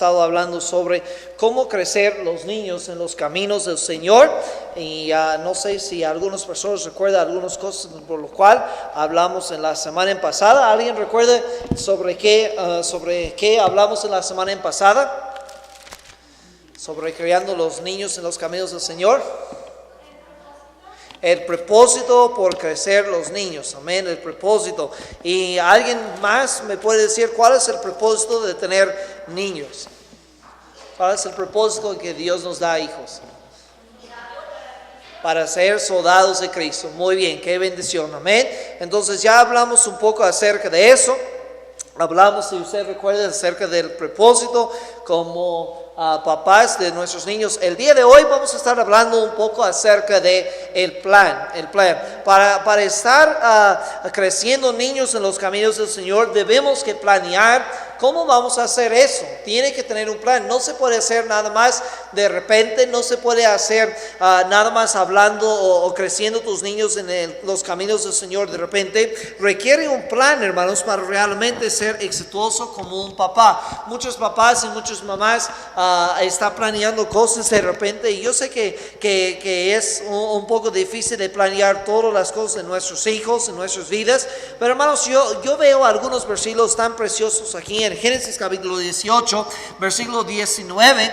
estado hablando sobre cómo crecer los niños en los caminos del Señor. Y no sé si algunas personas recuerdan algunas cosas por lo cual hablamos en la semana pasada. ¿Alguien recuerda sobre qué hablamos en la semana pasada? Sobre criando los niños en los caminos del Señor. El propósito por crecer los niños, amén, el propósito. ¿Y alguien más me puede decir cuál es el propósito de tener niños? ¿Cuál es el propósito que Dios nos da hijos? Para ser soldados de Cristo. Muy bien, qué bendición, amén. Entonces ya hablamos un poco acerca de eso. Hablamos, si usted recuerda, acerca del propósito como papás de nuestros niños. El día de hoy vamos a estar hablando un poco acerca de el plan. Para estar creciendo niños en los caminos del Señor, debemos que planear cómo vamos a hacer eso. Tiene que tener un plan. No se puede hacer nada más de repente. No se puede hacer nada más hablando o creciendo tus niños en los caminos del Señor de repente. Requiere un plan, hermanos, para realmente ser exitoso como un papá. Muchos papás y muchas mamás están planeando cosas de repente. Y yo sé que es un poco difícil de planear todas las cosas de nuestros hijos, en nuestras vidas. Pero hermanos, yo veo algunos versículos tan preciosos aquí en Génesis capítulo 18, versículo 19.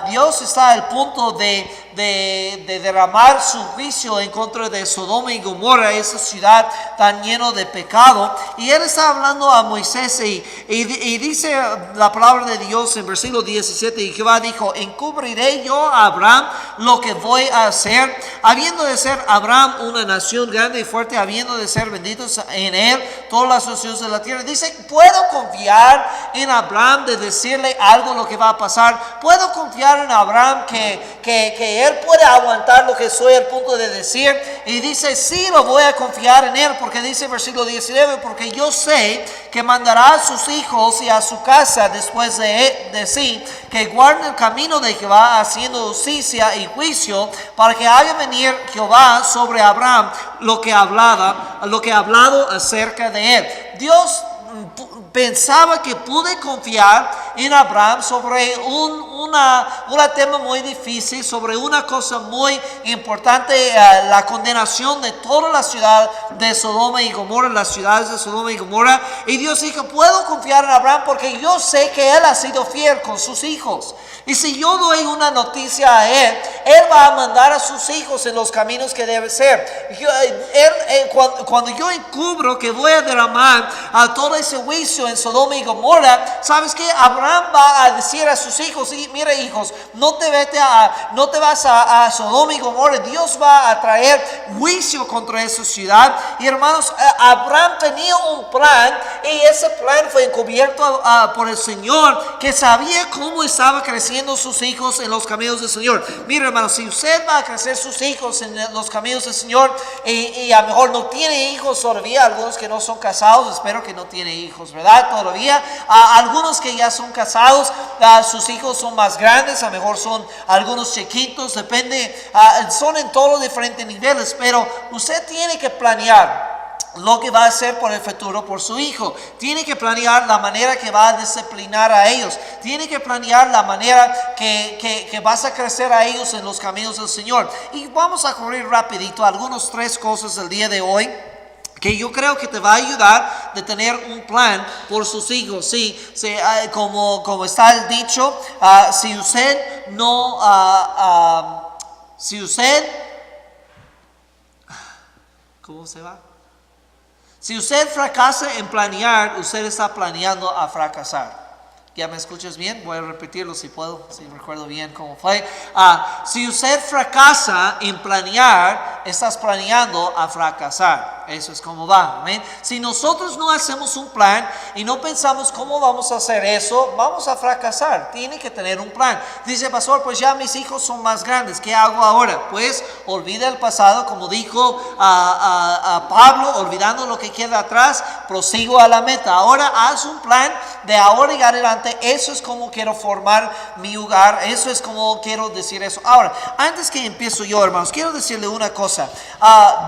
Dios está al punto de derramar su juicio en contra de Sodoma y Gomorra, esa ciudad tan llena de pecado. Y Él está hablando a Moisés y dice la palabra de Dios en versículo 17, y Jehová dijo: encubriré yo a Abraham lo que voy a hacer, habiendo de ser Abraham una nación grande y fuerte, habiendo de ser benditos en él todas las naciones de la tierra. Dice, puedo confiar en Abraham de decirle algo lo que va a pasar. Puedo confiar en Abraham que él puede aguantar lo que soy al punto de decir. Y dice, sí, lo voy a confiar en él, porque dice versículo 19, porque yo sé que mandará a sus hijos y a su casa después de sí, que guarden el camino de Jehová, haciendo justicia y juicio, para que haga venir Jehová sobre Abraham lo que ha hablado acerca de él. Dios pensaba que pude confiar en Abraham sobre un tema muy difícil, sobre una cosa muy importante, la condenación de toda la ciudad de Sodoma y Gomorra, las ciudades de Sodoma y Gomorra. Y Dios dijo, puedo confiar en Abraham porque yo sé que él ha sido fiel con sus hijos. Y si yo doy una noticia a él va a mandar a sus hijos en los caminos que debe ser. Cuando yo encubro que voy a derramar a todo ese juicio en Sodoma y Gomorra, ¿sabes qué? Abraham va a decir a sus hijos, mira hijos, no te vas a Sodoma y Gomorra. Dios va a traer juicio contra esa ciudad. Y hermanos, Abraham tenía un plan, y ese plan fue encubierto por el Señor, que sabía cómo estaba creciendo sus hijos en los caminos del Señor. Mira hermanos, si usted va a crecer sus hijos en los caminos del Señor, y a lo mejor no tiene hijos todavía, algunos que no son casados, espero que no tiene hijos, ¿verdad? Todavía, algunos que ya son casados, sus hijos son más grandes, a lo mejor son algunos chiquitos, depende, son en todos los diferentes niveles, pero usted tiene que planear lo que va a hacer por el futuro por su hijo. Tiene que planear la manera que va a disciplinar a ellos. Tiene que planear la manera que vas a crecer a ellos en los caminos del Señor. Y vamos a correr rapidito algunas 3 cosas del día de hoy que yo creo que te va a ayudar de tener un plan por sus hijos. Sí, como está el dicho, si usted ¿cómo se va? Si usted fracasa en planear, usted está planeando a fracasar. ¿Ya me escuchas bien? Voy a repetirlo si puedo, si recuerdo bien cómo fue. Si usted fracasa en planear, estás planeando a fracasar. Eso es como va, amén. Si nosotros no hacemos un plan y no pensamos cómo vamos a hacer eso, vamos a fracasar. Tiene que tener un plan. Dice pastor, pues ya mis hijos son más grandes, ¿qué hago ahora? Pues olvida el pasado, como dijo a Pablo, olvidando lo que queda atrás, prosigo a la meta. Ahora haz un plan de ahora en adelante, eso es como quiero formar mi hogar, eso es como quiero decir eso. Ahora, antes que empiezo yo, hermanos, quiero decirle una cosa.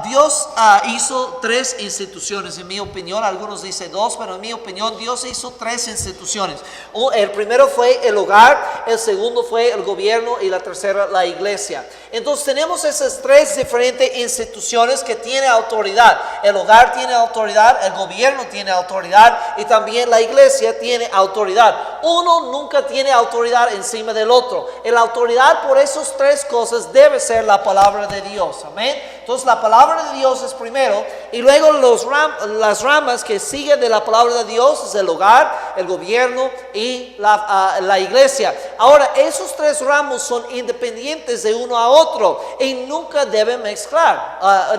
Dios hizo 3 instituciones, en mi opinión. Algunos dicen 2, pero en mi opinión Dios hizo 3 instituciones. El primero fue el hogar, el segundo fue el gobierno y la tercera la iglesia. Entonces tenemos esas 3 diferentes instituciones que tienen autoridad. El hogar tiene autoridad, el gobierno tiene autoridad y también la iglesia tiene autoridad. Uno nunca tiene autoridad encima del otro. La autoridad por esas 3 cosas debe ser la palabra de Dios. Amén. Entonces la palabra de Dios es primero y luego las ramas que siguen de la palabra de Dios es el hogar, el gobierno y la iglesia. Ahora, esos 3 ramos son independientes de uno a otro y nunca deben mezclar.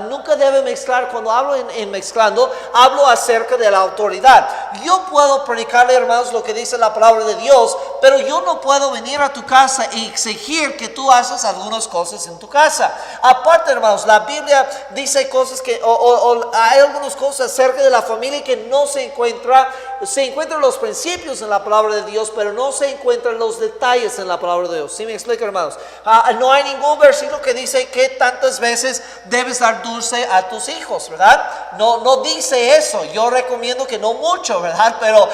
Nunca deben mezclar. Cuando hablo en mezclando, hablo acerca de la autoridad. Yo puedo predicarle, hermanos, lo que dice la palabra de Dios, pero yo no puedo venir a tu casa y exigir que tú hagas algunas cosas en tu casa. Aparte, hermanos, la Biblia dice cosas que, hay algunas cosas acerca de la familia que no se encuentran los principios en la palabra de Dios, pero no se encuentran los detalles en la palabra de Dios. ¿Sí me explico, hermanos? No hay ningún versículo que dice que tantas veces debes dar dulce a tus hijos, ¿verdad? No dice eso. Yo recomiendo que no mucho, ¿verdad? Pero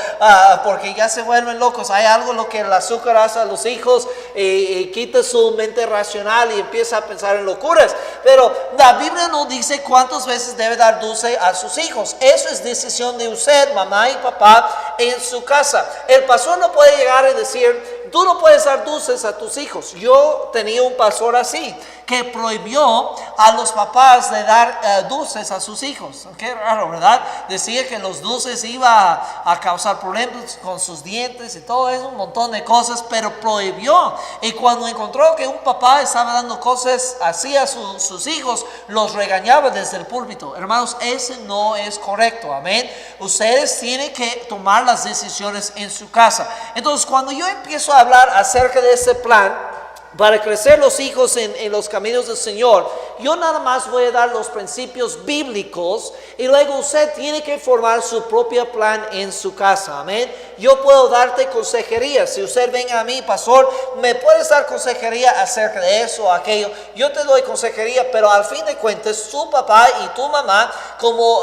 porque ya se vuelven locos. Hay algo lo que el azúcar hace a los hijos y quita su mente racional y empieza a pensar en locuras. Pero la Biblia no dice cuántas veces debe dar dulce a sus hijos. Eso es decisión de usted, mamá y papá, en su casa. El pastor no puede llegar y decir, tú no puedes dar dulces a tus hijos. Yo tenía un pastor así, que prohibió a los papás de dar dulces a sus hijos. Qué raro, ¿verdad? Decía que los dulces iban a causar problemas con sus dientes y todo eso, un montón de cosas, pero prohibió. Y cuando encontró que un papá estaba dando cosas así a sus hijos, los regañaba desde el púlpito. Hermanos, ese no es correcto, amén. Ustedes tienen que tomar las decisiones en su casa. Entonces, cuando yo empiezo a hablar acerca de ese plan para crecer los hijos en los caminos del Señor, yo nada más voy a dar los principios bíblicos y luego usted tiene que formar su propio plan en su casa, amén. Yo puedo darte consejería. Si usted venga a mí, pastor, me puedes dar consejería acerca de eso o aquello, yo te doy consejería, pero al fin de cuentas tu papá y tu mamá, como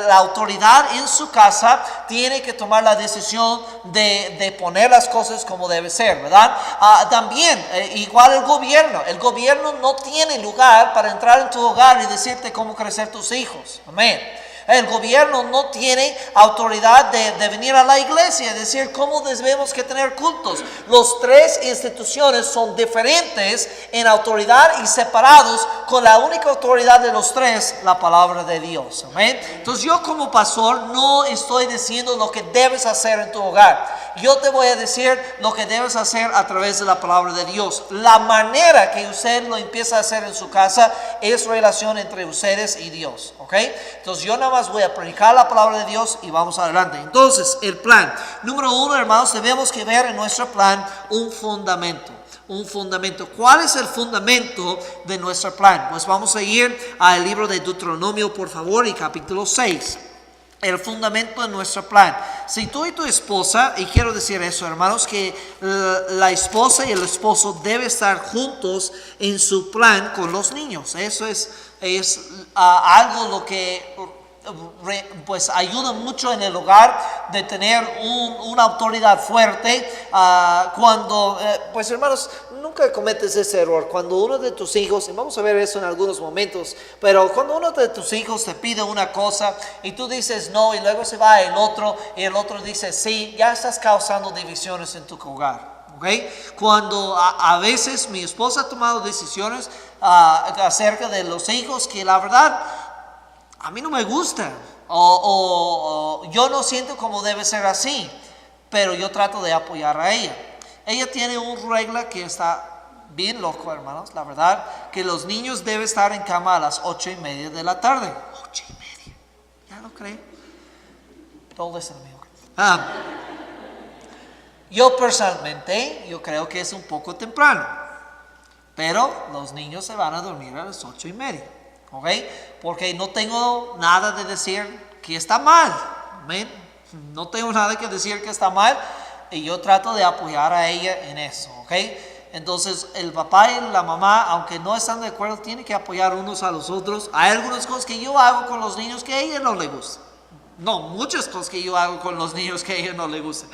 la autoridad en su casa, tiene que tomar la decisión de poner las cosas como debe ser, ¿verdad? También igual el gobierno no tiene lugar para entrar en tu hogar y decirte cómo crecer tus hijos, amén. El gobierno no tiene autoridad de venir a la iglesia y decir cómo debemos que tener cultos. Los 3 instituciones son diferentes en autoridad y separados, con la única autoridad de los 3, la palabra de Dios. Amén. Entonces yo como pastor no estoy diciendo lo que debes hacer en tu hogar. Yo te voy a decir lo que debes hacer a través de la palabra de Dios. La manera que usted lo empieza a hacer en su casa es relación entre ustedes y Dios. ¿Ok? Entonces yo nada más voy a predicar la palabra de Dios y vamos adelante. Entonces, el plan. Número 1, hermanos, debemos que ver en nuestro plan un fundamento. Un fundamento. ¿Cuál es el fundamento de nuestro plan? Pues vamos a ir al libro de Deuteronomio, por favor, y capítulo 6. El fundamento de nuestro plan. Si tú y tu esposa, y quiero decir eso, hermanos, que la esposa y el esposo deben estar juntos en su plan con los niños. Eso es algo lo que pues ayuda mucho en el hogar de tener una autoridad fuerte. Cuando pues hermanos, nunca cometes ese error. Cuando uno de tus hijos, y vamos a ver eso en algunos momentos, pero cuando uno de tus hijos te pide una cosa y tú dices no, y luego se va el otro y el otro dice sí, ya estás causando divisiones en tu hogar. ¿Okay? Cuando a veces mi esposa ha tomado decisiones acerca de los hijos que la verdad a mí no me gusta, o yo no siento como debe ser así, pero yo trato de apoyar a ella. Ella tiene una regla que está bien loco, hermanos, la verdad, que los niños deben estar en cama a las 8:30 de la tarde. 8:30, ¿ya lo cree? Don't listen to me. Yo personalmente, yo creo que es un poco temprano, pero los niños se van a dormir a las 8:30. ¿Ok? Porque no tengo nada de decir que está mal. Amén. No tengo nada que decir que está mal y yo trato de apoyar a ella en eso, ¿ok? Entonces el papá y la mamá, aunque no están de acuerdo, tienen que apoyar unos a los otros. Hay algunas cosas que yo hago con los niños que a ella no le gusta. No, muchas cosas que yo hago con los niños que a ella no le gusta.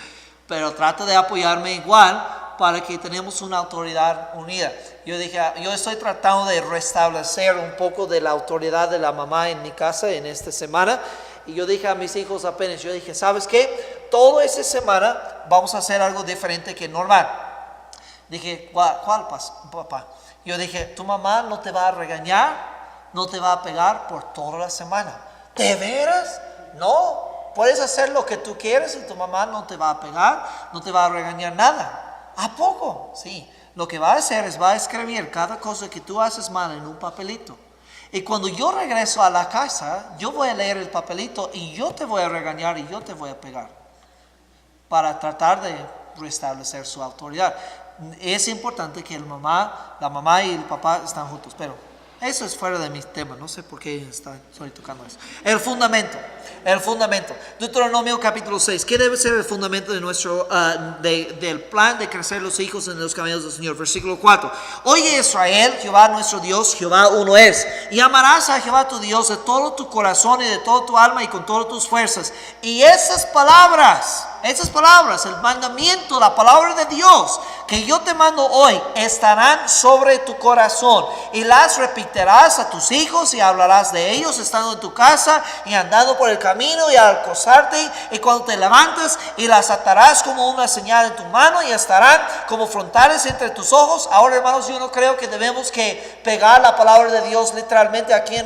Pero trato de apoyarme igual para que tenemos una autoridad unida. Yo dije, yo estoy tratando de restablecer un poco de la autoridad de la mamá en mi casa en esta semana. Y yo dije a mis hijos apenas, yo dije, ¿sabes qué? Toda esta semana vamos a hacer algo diferente que normal. Dije, ¿cuál papá? Yo dije, tu mamá no te va a regañar, no te va a pegar por toda la semana. ¿De veras? No, puedes hacer lo que tú quieres y tu mamá no te va a pegar, no te va a regañar nada. ¿A poco? Sí. Lo que va a hacer es va a escribir cada cosa que tú haces mal en un papelito. Y cuando yo regreso a la casa, yo voy a leer el papelito y yo te voy a regañar y yo te voy a pegar. Para tratar de restablecer su autoridad. Es importante que la mamá y el papá están juntos, pero eso es fuera de mi tema, no sé por qué estoy tocando eso. El fundamento. Deuteronomio capítulo 6. ¿Qué debe ser el fundamento de del plan de crecer los hijos en los caminos del Señor? Versículo 4. Oye Israel, Jehová nuestro Dios, Jehová uno es. Y amarás a Jehová tu Dios de todo tu corazón y de toda tu alma y con todas tus fuerzas. Y esas palabras, el mandamiento, la palabra de Dios que yo te mando hoy, estarán sobre tu corazón y las repetirás a tus hijos y hablarás de ellos estando en tu casa y andando por el camino y al acostarte y cuando te levantas, y las atarás como una señal en tu mano y estarán como frontales entre tus ojos. Ahora, hermanos, yo no creo que debemos que pegar la palabra de Dios literalmente aquí en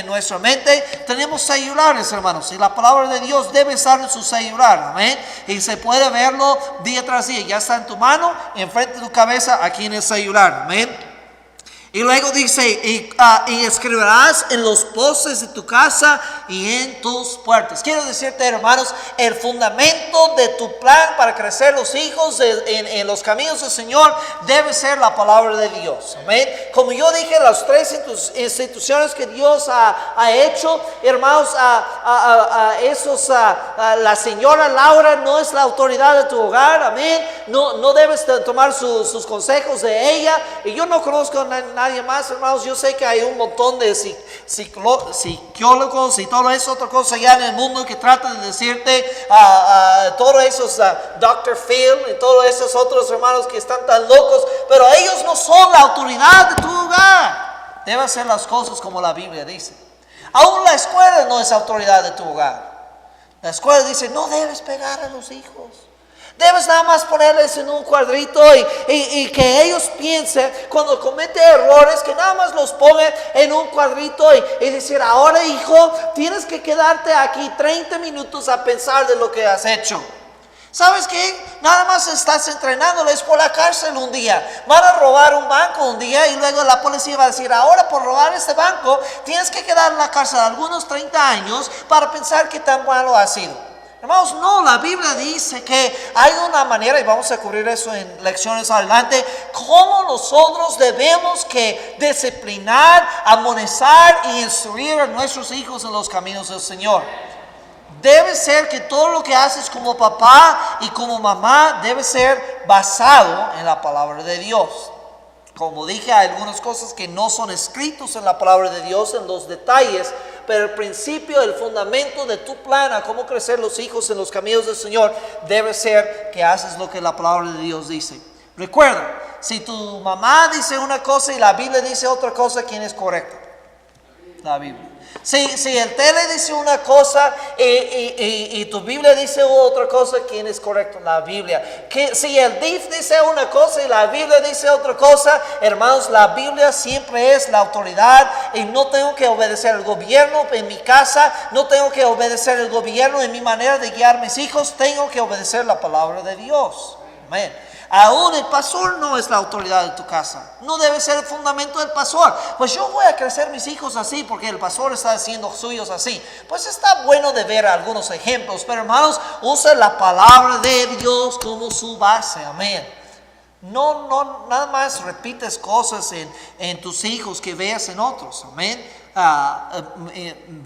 nuestra mente. Tenemos celulares, hermanos, y la palabra de Dios debe estar en su celular, amén. Y se puede verlo día tras día, ya está en tu mano, enfrente de tu cabeza, aquí en el celular, amén. Y luego dice, y escribirás en los postes de tu casa y en tus puertas. Quiero decirte, hermanos, el fundamento de tu plan para crecer los hijos en los caminos del Señor debe ser la palabra de Dios. Amén. Como yo dije, las tres instituciones que Dios ha hecho, hermanos, la señora Laura no es la autoridad de tu hogar. Amén. No debes tomar sus consejos de ella. Y yo no conozco nadie más, hermanos. Yo sé que hay un montón de psicólogos y todo eso, otra cosa ya en el mundo que tratan de decirte todos esos Dr. Phil y todos esos otros hermanos que están tan locos, pero ellos no son la autoridad de tu hogar. Debe hacer las cosas como la Biblia dice. Aún la escuela no es autoridad de tu hogar. La escuela dice, no debes pegar a los hijos. Debes nada más ponerles en un cuadrito y que ellos piensen cuando cometen errores, que nada más los pongan en un cuadrito y decir, ahora hijo, tienes que quedarte aquí 30 minutos a pensar de lo que has hecho. ¿Sabes qué? Nada más estás entrenándoles por la cárcel un día. Van a robar un banco un día y luego la policía va a decir, ahora por robar este banco tienes que quedar en la cárcel algunos 30 años para pensar qué tan malo ha sido. Hermanos, no, la Biblia dice que hay una manera, y vamos a cubrir eso en lecciones adelante, cómo nosotros debemos que disciplinar, amonestar y instruir a nuestros hijos en los caminos del Señor. Debe ser que todo lo que haces como papá y como mamá debe ser basado en la palabra de Dios. Como dije, hay algunas cosas que no son escritos en la palabra de Dios, en los detalles, pero el principio, el fundamento de tu plan a cómo crecer los hijos en los caminos del Señor debe ser que haces lo que la palabra de Dios dice. Recuerda, si tu mamá dice una cosa y la Biblia dice otra cosa, ¿quién es correcto? La Biblia. Si el tele dice una cosa y tu Biblia dice otra cosa, ¿quién es correcto? La Biblia. Si el DIF dice una cosa y la Biblia dice otra cosa, hermanos, la Biblia siempre es la autoridad y no tengo que obedecer al gobierno en mi casa, no tengo que obedecer al gobierno en mi manera de guiar a mis hijos, tengo que obedecer la palabra de Dios. Amén. Aún el pastor no es la autoridad de tu casa. No debe ser el fundamento del pastor. Pues yo voy a crecer mis hijos así porque el pastor está haciendo suyos así. Pues está bueno de ver algunos ejemplos, pero hermanos, usa la palabra de Dios como su base. Amén. No, nada más repites cosas en tus hijos que veas en otros. Amén.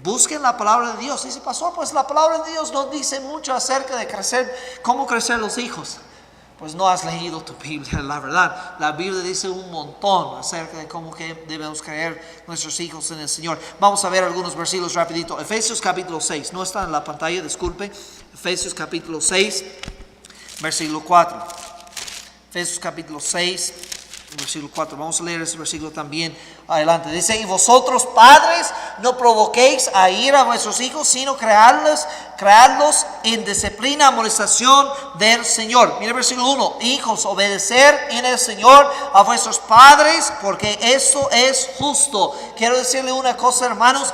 busquen la palabra de Dios. Dice, pastor, pues la palabra de Dios nos dice mucho acerca de crecer, cómo crecer los hijos. Pues no has leído tu Biblia, la verdad. La Biblia dice un montón acerca de cómo que debemos creer nuestros hijos en el Señor. Vamos a ver algunos versículos rapidito. Efesios capítulo 6, no está en la pantalla, disculpe. Efesios capítulo 6, versículo 4. Efesios capítulo 6, versículo 4. Vamos a leer ese versículo también adelante. Dice, y vosotros padres no provoquéis a ira a vuestros hijos, sino creadlos en disciplina, amonestación del Señor. Mira el versículo 1. Hijos, obedecer en el Señor a vuestros padres, porque eso es justo. Quiero decirle una cosa, hermanos.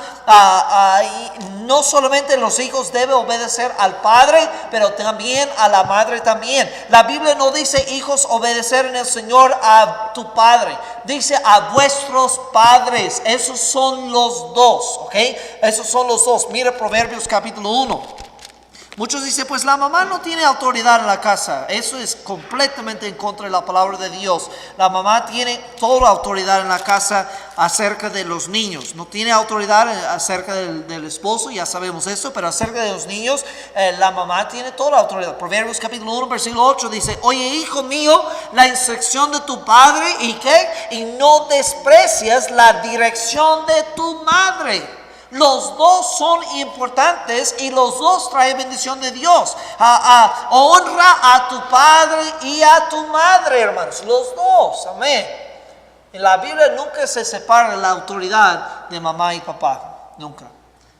No solamente los hijos deben obedecer al padre, pero también a la madre también. La Biblia no dice, hijos, obedecer en el Señor a tu padre. Dice a vuestros padres. Esos son los dos, ¿ok? Esos son los dos. Mira Proverbios capítulo 1. Muchos dicen, pues la mamá no tiene autoridad en la casa. Eso es completamente en contra de la palabra de Dios. La mamá tiene toda la autoridad en la casa acerca de los niños. No tiene autoridad acerca del esposo, ya sabemos eso, pero acerca de los niños, la mamá tiene toda la autoridad. Proverbios capítulo 1, versículo 8 dice, oye, hijo mío, la instrucción de tu padre, ¿y qué? Y no desprecias la dirección de tu madre. Los dos son importantes y los dos traen bendición de Dios. Honra a tu padre y a tu madre, hermanos. Los dos, amén. En la Biblia nunca se separa la autoridad de mamá y papá. Nunca.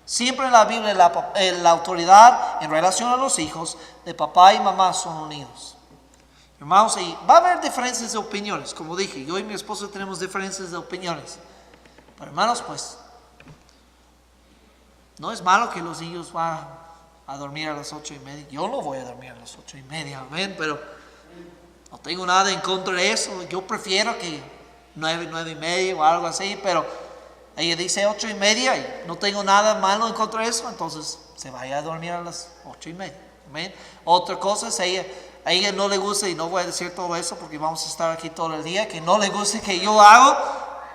Siempre en la Biblia la autoridad en relación a los hijos de papá y mamá son unidos. Hermanos, y va a haber diferencias de opiniones. Como dije, yo y mi esposo tenemos diferencias de opiniones. Pero hermanos, pues no es malo que los niños van a dormir a las 8:30. Yo no voy a dormir a las 8:30, amén, pero no tengo nada en contra de eso. Yo prefiero que 9:30 o algo así, pero ella dice 8:30 y no tengo nada malo en contra de eso, entonces se vaya a dormir a las 8:30, amén. Otra cosa es a ella no le gusta, y no voy a decir todo eso porque vamos a estar aquí todo el día, que no le guste que yo hago,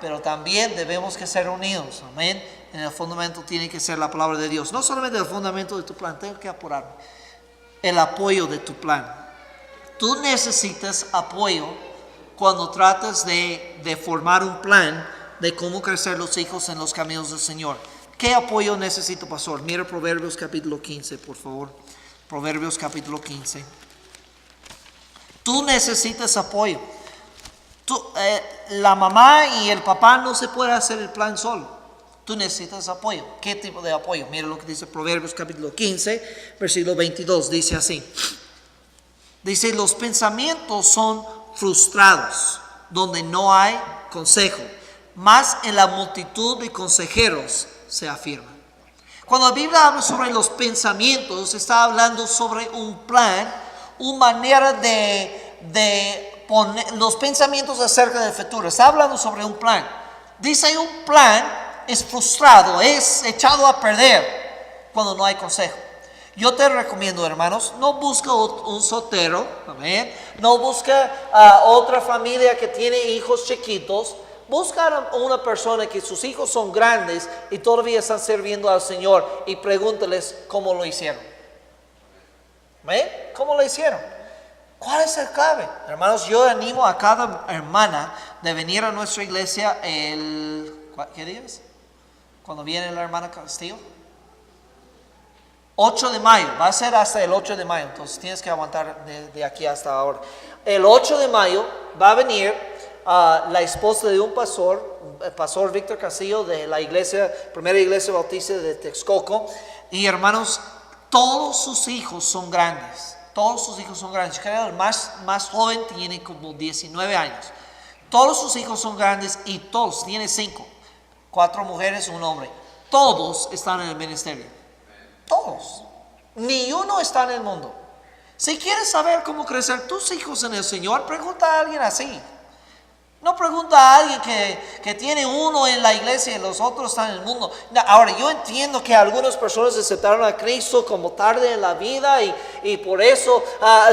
pero también debemos que ser unidos, amén. En el fundamento tiene que ser la palabra de Dios. No solamente el fundamento de tu plan, tengo que apurarme. El apoyo de tu plan. Tú necesitas apoyo cuando tratas de formar un plan de cómo crecer los hijos en los caminos del Señor. ¿Qué apoyo necesito, pastor? Mira Proverbios capítulo 15, por favor. Proverbios capítulo 15. Tú necesitas apoyo. La mamá y el papá no se puede hacer el plan solo. Tú necesitas apoyo. ¿Qué tipo de apoyo? Mira lo que dice Proverbios capítulo 15, versículo 22. Dice así. Dice, los pensamientos son frustrados donde no hay consejo, mas en la multitud de consejeros se afirma. Cuando la Biblia habla sobre los pensamientos, está hablando sobre un plan, una manera de poner los pensamientos acerca del futuro. Está hablando sobre un plan. Dice, un plan es frustrado, es echado a perder cuando no hay consejo. Yo te recomiendo, hermanos, no busca un soltero, amén. No busca otra familia que tiene hijos chiquitos. Busca a una persona que sus hijos son grandes y todavía están sirviendo al Señor, y pregúntales cómo lo hicieron. ¿Amén? ¿Cómo lo hicieron? ¿Cuál es el clave? Hermanos, yo animo a cada hermana de venir a nuestra iglesia ¿qué días? Cuando viene la hermana Castillo. 8 de mayo, va a ser hasta el 8 de mayo, entonces tienes que aguantar de aquí hasta ahora. El 8 de mayo va a venir la esposa de un pastor, el pastor Víctor Castillo, de la primera iglesia bautista de Texcoco. Y hermanos, todos sus hijos son grandes. Todos sus hijos son grandes. Creo que el más joven tiene como 19 años. Todos sus hijos son grandes y todos, tiene 5. 4 mujeres, un hombre. Todos están en el ministerio. Todos. Ni uno está en el mundo. Si quieres saber cómo crecer tus hijos en el Señor, pregunta a alguien así. No pregunta a alguien que tiene uno en la iglesia y los otros están en el mundo. Ahora, yo entiendo que algunas personas aceptaron a Cristo como tarde en la vida y por eso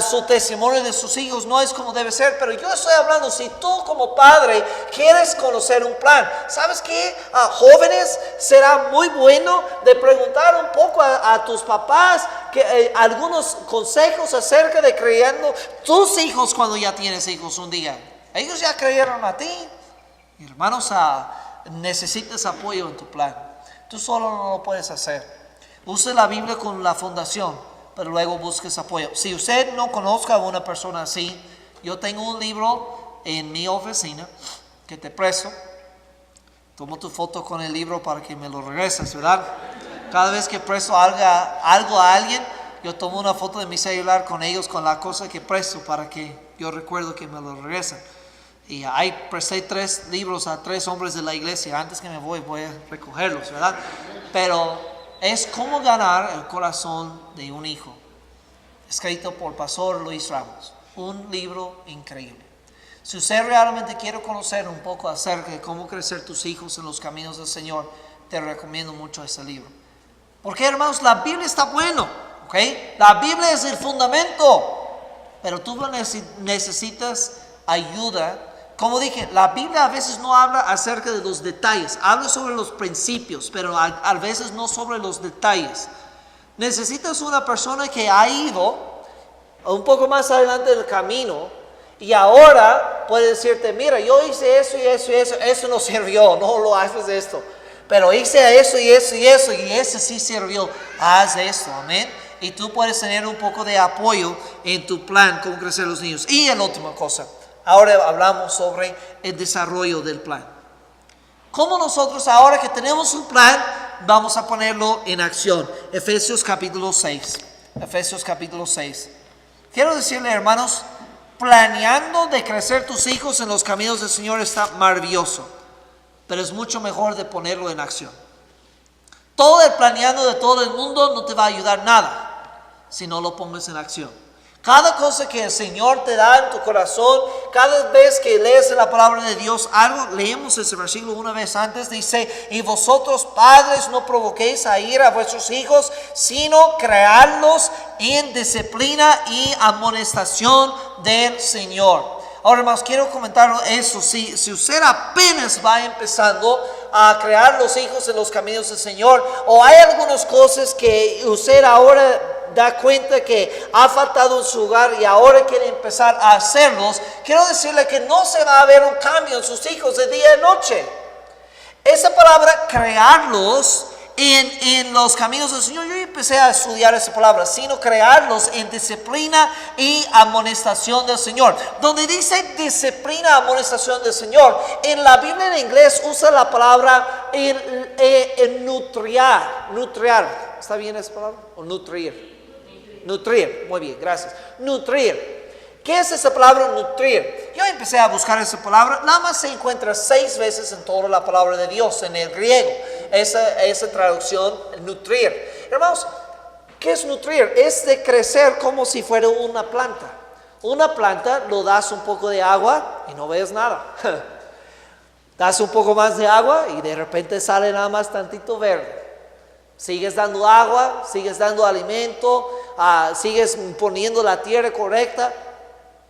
su testimonio de sus hijos no es como debe ser. Pero yo estoy hablando, si tú como padre quieres conocer un plan, ¿sabes qué? Jóvenes, será muy bueno de preguntar un poco a tus papás algunos consejos acerca de criando tus hijos cuando ya tienes hijos un día. Ellos ya creyeron a ti. Hermanos, necesitas apoyo en tu plan. Tú solo no lo puedes hacer. Use la Biblia con la fundación, pero luego busques apoyo. Si usted no conozca a una persona así, yo tengo un libro en mi oficina que te presto. Tomo tu foto con el libro para que me lo regreses, ¿verdad? Cada vez que presto algo a alguien, yo tomo una foto de mi celular con ellos, con la cosa que presto, para que yo recuerdo que me lo regresan. Y ahí presté 3 libros a 3 hombres de la iglesia. Antes que me voy a recogerlos, ¿verdad? Pero es cómo ganar el corazón de un hijo, escrito por Pastor Luis Ramos. Un libro increíble. Si usted realmente quiere conocer un poco acerca de cómo crecer tus hijos en los caminos del Señor, te recomiendo mucho este libro. Porque, hermanos, la Biblia está bueno, ¿ok? La Biblia es el fundamento, pero tú necesitas ayuda. Como dije, la Biblia a veces no habla acerca de los detalles, habla sobre los principios, pero a veces no sobre los detalles. Necesitas una persona que ha ido un poco más adelante del camino y ahora puede decirte, mira, yo hice eso y eso y eso no sirvió, no lo haces esto. Pero hice eso y eso y eso y ese sí sirvió, haz esto, amén. Y tú puedes tener un poco de apoyo en tu plan, cómo crecer los niños. Y la última cosa. Ahora hablamos sobre el desarrollo del plan. ¿Cómo nosotros ahora que tenemos un plan vamos a ponerlo en acción? Efesios capítulo 6. Efesios capítulo 6. Quiero decirle, hermanos, planeando de crecer tus hijos en los caminos del Señor está maravilloso, pero es mucho mejor de ponerlo en acción. Todo el planeando de todo el mundo no te va a ayudar nada si no lo pongas en acción. Cada cosa que el Señor te da en tu corazón, cada vez que lees la palabra de Dios algo, leemos ese versículo una vez antes, dice, y vosotros padres no provoquéis a ira a vuestros hijos, sino creadlos en disciplina y amonestación del Señor. Ahora, hermanos, quiero comentar eso. Si usted apenas va empezando a crear los hijos en los caminos del Señor, o hay algunas cosas que usted ahora da cuenta que ha faltado en su hogar y ahora quiere empezar a hacerlos, quiero decirle que no se va a ver un cambio en sus hijos de día y noche. Esa palabra, crearlos en los caminos del Señor, yo empecé a estudiar esa palabra, sino crearlos en disciplina y amonestación del Señor. Donde dice disciplina, amonestación del Señor, en la Biblia en inglés usa la palabra nutriar. ¿Está bien esa palabra? ¿O nutrir? Nutrir, muy bien, gracias. Nutrir. ¿Qué es esa palabra nutrir? Yo empecé a buscar esa palabra, nada más se encuentra 6 veces en toda la palabra de Dios, en el griego, esa traducción, nutrir. Hermanos, ¿qué es nutrir? Es de crecer como si fuera una planta. Una planta lo das un poco de agua y no ves nada. Das un poco más de agua y de repente sale nada más tantito verde. Sigues dando agua, sigues dando alimento, sigues poniendo la tierra correcta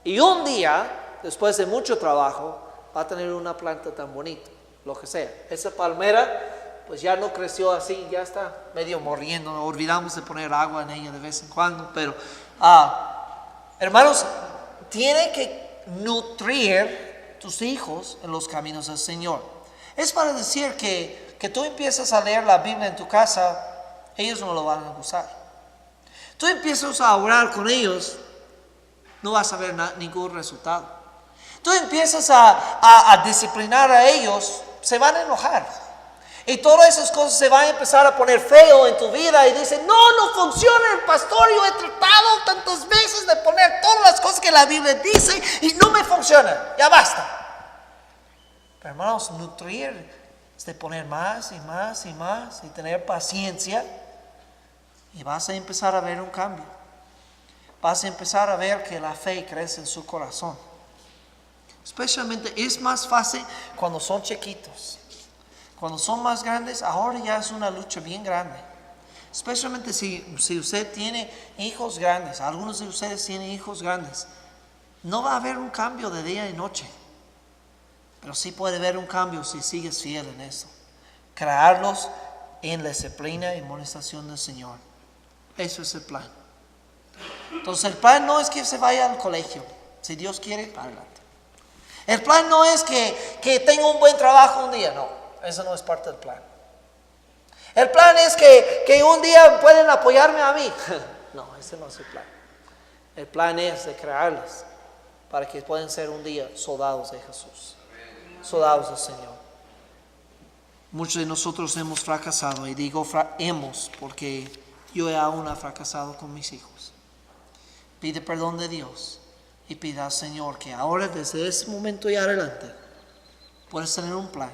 y un día, después de mucho trabajo, va a tener una planta tan bonita, lo que sea. Esa palmera pues ya no creció así, ya está medio muriendo, olvidamos de poner agua en ella de vez en cuando, pero hermanos, tienen que nutrir tus hijos en los caminos del Señor. Es para decir que tú empiezas a leer la Biblia en tu casa, ellos no lo van a gozar. Tú empiezas a orar con ellos, no vas a ver ningún resultado. Tú empiezas a disciplinar a ellos, se van a enojar. Y todas esas cosas se van a empezar a poner feo en tu vida y dicen, no funciona el pastor, yo he tratado tantas veces de poner todas las cosas que la Biblia dice y no me funciona, ya basta. Pero hermanos, nutrir es de poner más y más y más y tener paciencia y vas a empezar a ver un cambio. Vas a empezar a ver que la fe crece en su corazón. Especialmente es más fácil cuando son chiquitos. Cuando son más grandes, ahora ya es una lucha bien grande. Especialmente si usted tiene hijos grandes, algunos de ustedes tienen hijos grandes. No va a haber un cambio de día y noche. Pero sí puede haber un cambio si sigues fiel en eso. Crearlos en la disciplina y amonestación del Señor. Eso es el plan. Entonces el plan no es que se vaya al colegio. Si Dios quiere, adelante. El plan no es que tenga un buen trabajo un día. No, eso no es parte del plan. El plan es que un día pueden apoyarme a mí. No, ese no es el plan. El plan es de crearles para que puedan ser un día soldados de Jesús. Soldados del Señor. Muchos de nosotros hemos fracasado, y digo hemos porque yo aún he fracasado con mis hijos. Pide perdón de Dios y pida al Señor que ahora, desde ese momento y adelante, puedas tener un plan